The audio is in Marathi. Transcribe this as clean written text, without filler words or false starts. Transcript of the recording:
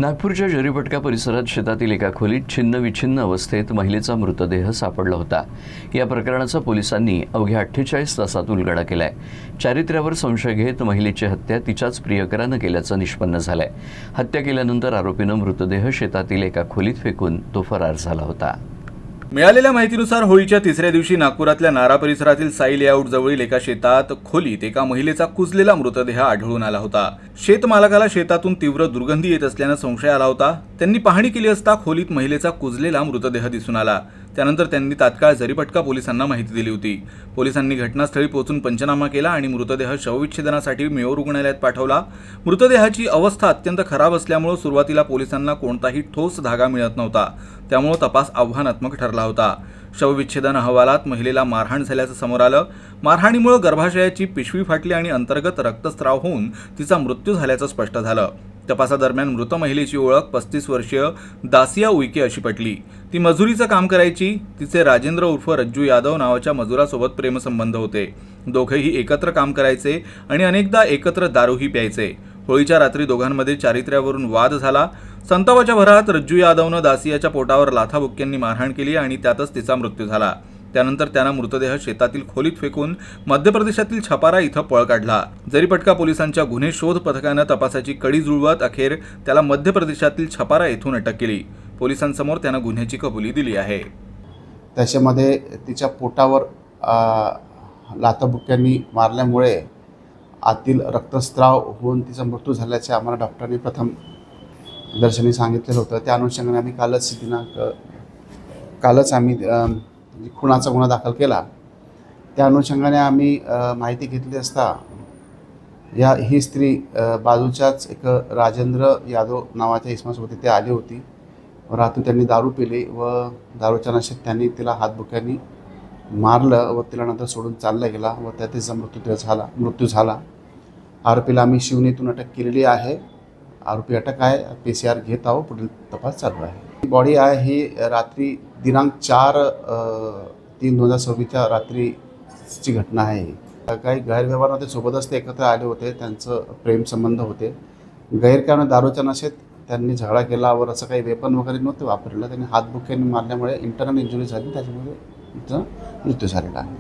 नागपूरच्या जरीपटका परिसरात शेतातील एका खोलीत छिन्नविछिन्न अवस्थेत महिलेचा मृतदेह सापडला होता। या प्रकरणाचा पोलिसांनी अवघ्या 48 तासात उलगडा केलाय। चारित्र्यावर संशय घेत महिलेची हत्या तिच्याच प्रियकरानं केल्याचं निष्पन्न झालंय। हत्या केल्यानंतर आरोपीनं मृतदेह शेतातील एका खोलीत फेकून तो फरार झाला होता। मिळालेल्या माहितीनुसार होळीच्या तिसऱ्या दिवशी नागपुरातल्या नारा परिसरातील साई लेआउट जवळील एका शेतात खोलीत एका महिलेचा कुजलेला मृतदेह आढळून आला होता। शेतमालकाला शेतातून तीव्र दुर्गंधी येत असल्याने संशय आला होता। त्यांनी पाहणी केली असता खोलीत महिलेचा कुजलेला मृतदेह दिसून आला। त्यानंतर त्यांनी तात्काळ जरीपटका पोलिसांना माहिती दिली होती। पोलिसांनी घटनास्थळी पोहोचून पंचनामा केला आणि मृतदेह शवविच्छेदनासाठी मेयो रुग्णालयात पाठवला। मृतदेहाची अवस्था अत्यंत खराब असल्यामुळे सुरुवातीला पोलिसांना कोणताही ठोस धागा मिळत नव्हता, त्यामुळे तपास आव्हानात्मक ठरला होता। शवविच्छेदन अहवालात महिलेला मारहाण झाल्याचं समोर आलं। मारहाणीमुळे गर्भाशयाची पिशवी फाटली आणि अंतर्गत रक्तस्राव होऊन तिचा मृत्यू झाल्याचं स्पष्ट झालं। तपासादरम्यान मृत महिलेची ओळख 35 वर्षीय दासिया उईके अशी पटली। ती मजुरीचं काम करायची। तिचे राजेंद्र उर्फ रज्जू यादव नावाच्या मजुरासोबत प्रेमसंबंध होते। दोघेही एकत्र काम करायचे आणि अनेकदा एकत्र दारूही प्यायचे। होळीच्या रात्री दोघांमध्ये चारित्र्यावरून वाद झाला। संतापाच्या भरात रज्जू यादवनं दासियाच्या पोटावर लाथाबुक्क्यांनी मारहाण केली आणि त्यातच तिचा मृत्यू झाला। त्यानंतर त्यानं मृतदेह शेतातील खोलीत फेकून मध्य प्रदेशातील छपारा इथं पळ काढला। जरीपटका पोलिसांच्या गुन्हे शोध पथकानं तपासाची कडी जुळवत अखेर त्याला मध्य प्रदेशातील छपारा येथून अटक केली। पोलिसांसमोर त्यानं गुन्ह्याची कबुली दिली आहे। त्याच्यामध्ये तिच्या पोटावर लाथाबुक्क्यांनी मारल्यामुळे आतील रक्तस्राव होऊन तिचा मृत्यू झाल्याचे आम्हाला डॉक्टरांनी प्रथम दर्शनी सांगितलेलं होतं। त्या अनुषंगाने आम्ही कालच आम्ही खुनाचा गुन्हा दाखल केला। त्या अनुषंगाने आम्ही माहिती घेतली असता ही स्त्री बाजूच्याच एक राजेंद्र यादव नावाच्या इसमासोबत तिथे आली होती। रात्री त्यांनी दारू पिली व दारूच्या नशेत त्यांनी तिला हातबुक्यांनी मारलं व तिला नंतर सोडून चालला गेला व त्यात तिचा मृत्यू झाला। आरोपीला आम्ही शिवनीतून अटक केलेली आहे। आरोपी अटक आहे। PCR घेत आहोत। पुढील तपास चालू आहे। बॉडी आहे ही रात्री दिनांक 4/3/2026 रात्रीची घटना आहे। काही गैरव्यवहारामध्ये सोबतच ते एकत्र आले होते। त्यांचं प्रेमसंबंध होते। गैरकारण दारूच्या नशेत त्यांनी झगडा केला व असं काही वेपन वगैरे नव्हते वापरलं। त्यांनी हातबुक्यांनी मारल्यामुळे इंटरनल इंजुरी झाली, त्याच्यामुळे तिचा मृत्यू झालेला आहे।